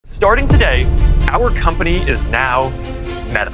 Starting today, our company is now Meta.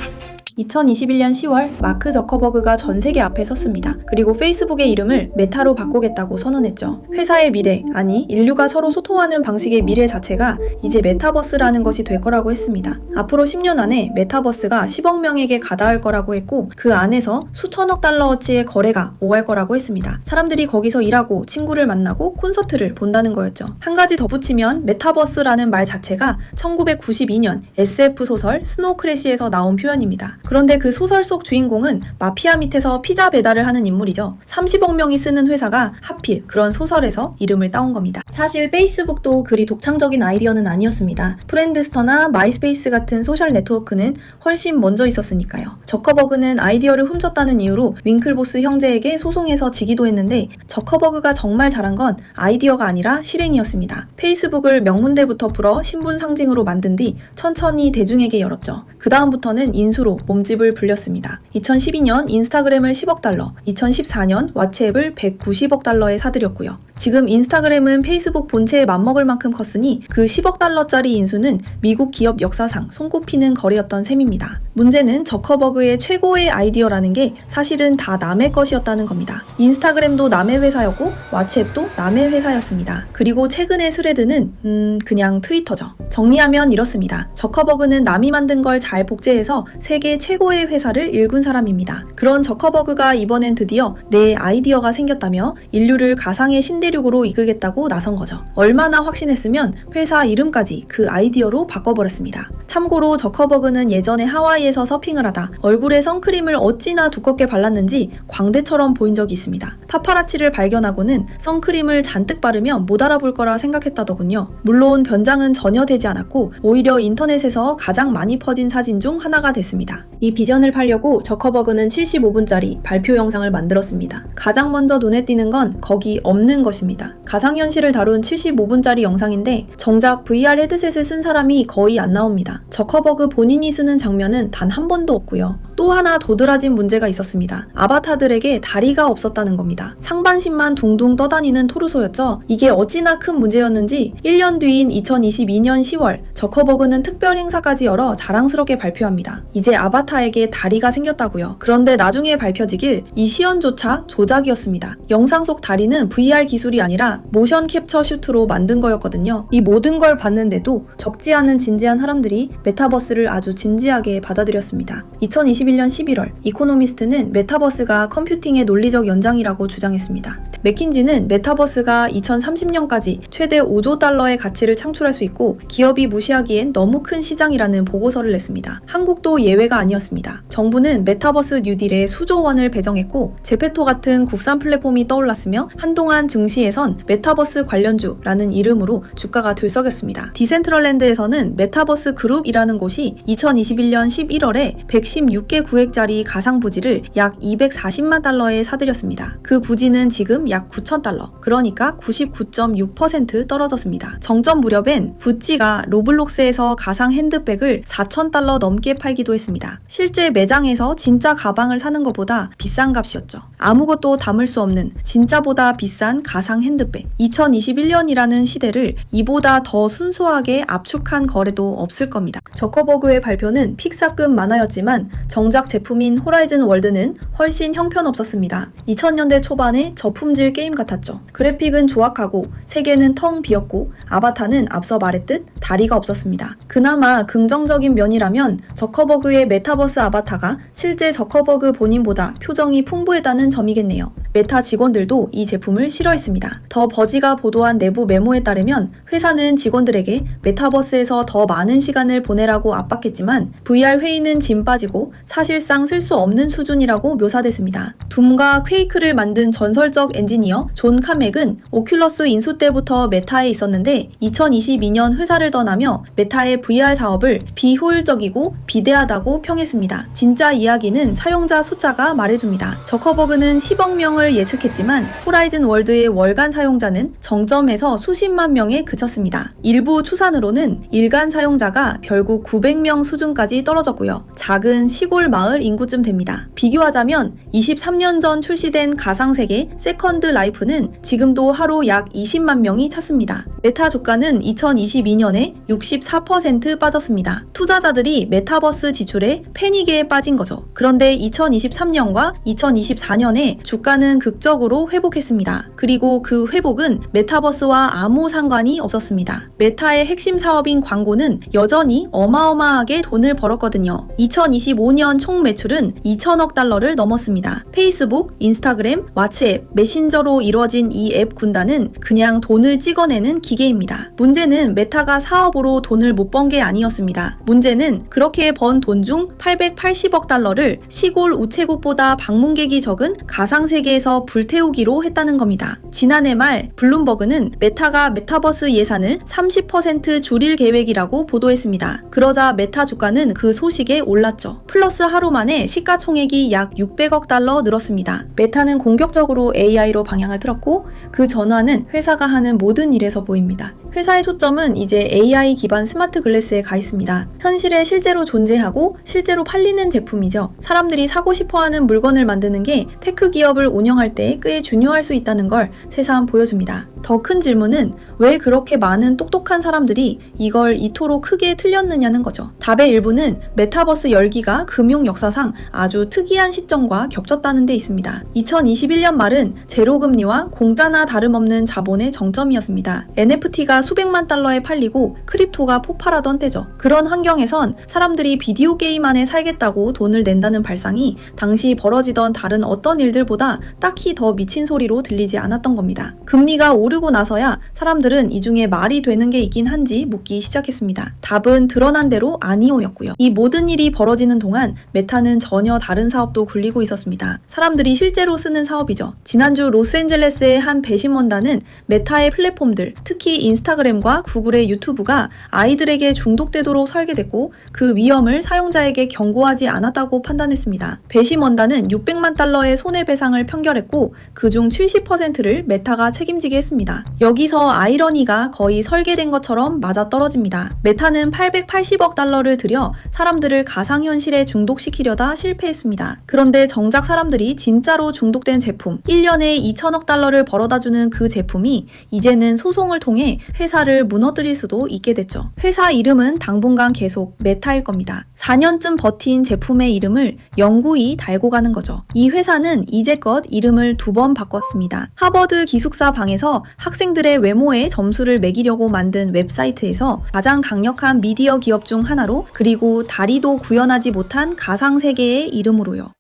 2021년 10월 마크 저커버그가 전 세계 앞에 섰습니다. 그리고 페이스북의 이름을 메타로 바꾸겠다고 선언했죠. 회사의 미래, 아니 인류가 서로 소통하는 방식의 미래 자체가 이제 메타버스라는 것이 될 거라고 했습니다. 앞으로 10년 안에 메타버스가 10억 명에게 가닿을 거라고 했고 그 안에서 수천억 달러어치의 거래가 오갈 거라고 했습니다. 사람들이 거기서 일하고 친구를 만나고 콘서트를 본다는 거였죠. 한 가지 덧붙이면 메타버스라는 말 자체가 1992년 SF 소설 스노우 크래시에서 나온 표현입니다. 그런데 그 소설 속 주인공은 마피아 밑에서 피자 배달을 하는 인물이죠. 30억 명이 쓰는 회사가 하필 그런 소설에서 이름을 따온 겁니다. 사실 페이스북도 그리 독창적인 아이디어는 아니었습니다. 프렌드스터나 마이스페이스 같은 소셜 네트워크는 훨씬 먼저 있었으니까요. 저커버그는 아이디어를 훔쳤다는 이유로 윙클보스 형제에게 소송해서 지기도 했는데 저커버그가 정말 잘한 건 아이디어가 아니라 실행이었습니다. 페이스북을 명문대부터 풀어 신분 상징으로 만든 뒤 천천히 대중에게 열었죠. 그 다음부터는 인수로 몸집을 불렸습니다. 2012년 인스타그램을 10억 달러, 2014년 왓츠앱을 190억 달러에 사들였고요. 지금 인스타그램은 페이스북 본체에 맞먹을 만큼 컸으니 그 10억 달러짜리 인수는 미국 기업 역사상 손꼽히는 거래였던 셈입니다. 문제는 저커버그의 최고의 아이디어라는 게 사실은 다 남의 것이었다는 겁니다. 인스타그램도 남의 회사였고 왓츠앱도 남의 회사였습니다. 그리고 최근의 스레드는 그냥 트위터죠. 정리하면 이렇습니다. 저커버그는 남이 만든 걸 잘 복제해서 세계 최고의 회사를 일군 사람입니다. 그런 저커버그가 이번엔 드디어 내 아이디어가 생겼다며 인류를 가상의 신대륙으로 이끌겠다고 나선 거죠. 얼마나 확신했으면 회사 이름까지 그 아이디어로 바꿔버렸습니다. 참고로 저커버그는 예전에 하와이에서 서핑을 하다 얼굴에 선크림을 어찌나 두껍게 발랐는지 광대처럼 보인 적이 있습니다. 파파라치를 발견하고는 선크림을 잔뜩 바르면 못 알아볼 거라 생각했다더군요. 물론 변장은 전혀 되지 않았고 오히려 인터넷에서 가장 많이 퍼진 사진 중 하나가 됐습니다. 이 비전을 팔려고 저커버그는 75분짜리 발표 영상을 만들었습니다. 가장 먼저 눈에 띄는 건 거기 없는 것입니다. 가상현실을 다룬 75분짜리 영상인데 정작 VR 헤드셋을 쓴 사람이 거의 안 나옵니다. 저커버그 본인이 쓰는 장면은 단 한 번도 없고요. 또 하나 도드라진 문제가 있었습니다. 아바타들에게 다리가 없었다는 겁니다. 상반신만 둥둥 떠다니는 토르소였죠. 이게 어찌나 큰 문제였는지 1년 뒤인 2022년 10월 저커버그는 특별 행사까지 열어 자랑스럽게 발표합니다. 이제 아바타에게 다리가 생겼다고요. 그런데 나중에 밝혀지길 이 시연조차 조작이었습니다. 영상 속 다리는 VR 기술이 아니라 모션 캡처 슈트로 만든 거였거든요. 이 모든 걸 봤는데도 적지 않은 진지한 사람들이 메타버스를 아주 진지하게 받아들였습니다. 2021년 11월 이코노미스트는 메타버스가 컴퓨팅의 논리적 연장이라고 주장했습니다. 맥킨지는 메타버스가 2030년까지 최대 5조 달러의 가치를 창출할 수 있고 기업이 무시하기엔 너무 큰 시장이라는 보고서를 냈습니다. 한국도 예외가 아니었습니다. 정부는 메타버스 뉴딜에 수조 원을 배정했고 제페토 같은 국산 플랫폼이 떠올랐으며 한동안 증시에선 메타버스 관련주라는 이름으로 주가가 들썩였습니다. 디센트럴랜드에서는 메타버스 그룹이라는 곳이 2021년 11월에 116개 구획짜리 가상 부지를 약 240만 달러에 사들였습니다. 그 부지는 지금 약 9천 달러, 그러니까 99.6% 떨어졌습니다. 정점 무렵엔 구찌가 로블록스에서 가상 핸드백을 4천 달러 넘게 팔기도 했습니다. 실제 매장에서 진짜 가방을 사는 것보다 비싼 값이었죠. 아무것도 담을 수 없는 진짜보다 비싼 가상 핸드백. 2021년이라는 시대를 이보다 더 순수하게 압축한 거래도 없을 겁니다. 저커버그의 발표는 픽사급 만화였지만 정작 제품인 호라이즌 월드는 훨씬 형편없었습니다. 2000년대 초반의 저품질 게임 같았죠. 그래픽은 조악하고 세계는 텅 비었고 아바타는 앞서 말했듯 다리가 없었습니다. 그나마 긍정적인 면이라면 저커버그의 메타버스 아바타가 실제 저커버그 본인보다 표정이 풍부했다는 점이겠네요. 메타 직원들도 이 제품을 싫어했습니다. 더 버지가 보도한 내부 메모에 따르면 회사는 직원들에게 메타버스에서 더 많은 시간을 보내라고 압박했지만 VR 회의는 짐 빠지고 사실상 쓸 수 없는 수준이라고 묘사됐습니다. 둠과 퀘이크를 만든 전설적 엔지니어 존 카맥은 오큘러스 인수 때부터 메타에 있었는데 2022년 회사를 떠나며 메타의 VR 사업을 비효율적이고 비대하다고 평했습니다. 진짜 이야기는 사용자 숫자가 말해줍니다. 저커버그는 10억 명을 성장을 예측했지만 호라이즌 월드의 월간 사용자는 정점에서 수십만 명에 그쳤습니다. 일부 추산으로는 일간 사용자가 결국 900명 수준까지 떨어졌고요. 작은 시골 마을 인구쯤 됩니다. 비교하자면 23년 전 출시된 가상세계 세컨드 라이프는 지금도 하루 약 20만 명이 찾습니다. 메타 주가는 2022년에 64% 빠졌습니다. 투자자들이 메타버스 지출에 패닉에 빠진 거죠. 그런데 2023년과 2024년에 주가는 극적으로 회복했습니다. 그리고 그 회복은 메타버스와 아무 상관이 없었습니다. 메타의 핵심 사업인 광고는 여전히 어마어마하게 돈을 벌었거든요. 2025년 총 매출은 2천억 달러를 넘었습니다. 페이스북, 인스타그램, 왓츠앱, 메신저로 이루어진 이 앱 군단은 그냥 돈을 찍어내는 기계입니다. 문제는 메타가 사업으로 돈을 못 번 게 아니었습니다. 문제는 그렇게 번 돈 중 880억 달러를 시골 우체국보다 방문객이 적은 가상세계에서 불태우기로 했다는 겁니다. 지난해 말 블룸버그는 메타가 메타버스 예산을 30% 줄일 계획이라고 보도했습니다. 그러자 메타 주가는 그 소식에 올랐죠. 플러스 하루 만에 시가총액이 약 600억 달러 늘었습니다. 메타는 공격적으로 AI로 방향을 틀었고 그 전환은 회사가 하는 모든 일에서 보입니다. 회사의 초점은 이제 AI 기반 스마트 글래스에 가 있습니다. 현실에 실제로 존재하고 실제로 팔리는 제품이죠. 사람들이 사고 싶어하는 물건을 만드는 게 테크 기업을 운영할 때 꽤 중요할 수 있다는 걸 새삼 보여줍니다. 더 큰 질문은 왜 그렇게 많은 똑똑한 사람들이 이걸 이토록 크게 틀렸느냐는 거죠. 답의 일부는 메타버스 열기가 금융 역사상 아주 특이한 시점과 겹쳤다는 데 있습니다. 2021년 말은 제로금리와 공짜나 다름없는 자본의 정점이었습니다. NFT가 수백만 달러에 팔리고 크립토가 폭발하던 때죠. 그런 환경에선 사람들이 비디오 게임 안에 살겠다고 돈을 낸다는 발상이 당시 벌어지던 다른 어떤 일들보다 딱히 더 미친 소리로 들리지 않았던 겁니다. 금리가 오르고 나서야 사람들은 이 중에 말이 되는 게 있긴 한지 묻기 시작했습니다. 답은 드러난 대로 아니오였고요. 이 모든 일이 벌어지는 동안 메타는 전혀 다른 사업도 굴리고 있었습니다. 사람들이 실제로 쓰는 사업이죠. 지난주 로스앤젤레스의 한 배심원단은 메타의 플랫폼들, 특히 인스타그램과 구글의 유튜브가 아이들에게 중독되도록 설계됐고 그 위험을 사용자에게 경고하지 않았다고 판단했습니다. 배심원단은 600만 달러의 손해배상을 판결했고 그중 70%를 메타가 책임지게 했습니다. 여기서 아이러니가 거의 설계된 것처럼 맞아떨어집니다. 메타는 880억 달러를 들여 사람들을 가상현실에 중독시키려다 실패했습니다. 그런데 정작 사람들이 진짜로 중독된 제품, 1년에 2천억 달러를 벌어다주는 그 제품이 이제는 소송을 통해 회사를 무너뜨릴 수도 있게 됐죠. 회사 이름은 당분간 계속 메타일 겁니다. 4년쯤 버틴 제품의 이름을 영구히 달고 가는 거죠. 이 회사는 이제껏 이름을 2번 바꿨습니다. 하버드 기숙사 방에서 학생들의 외모에 점수를 매기려고 만든 웹사이트에서 가장 강력한 미디어 기업 중 하나로, 그리고 다리도 구현하지 못한 가상세계의 이름으로요.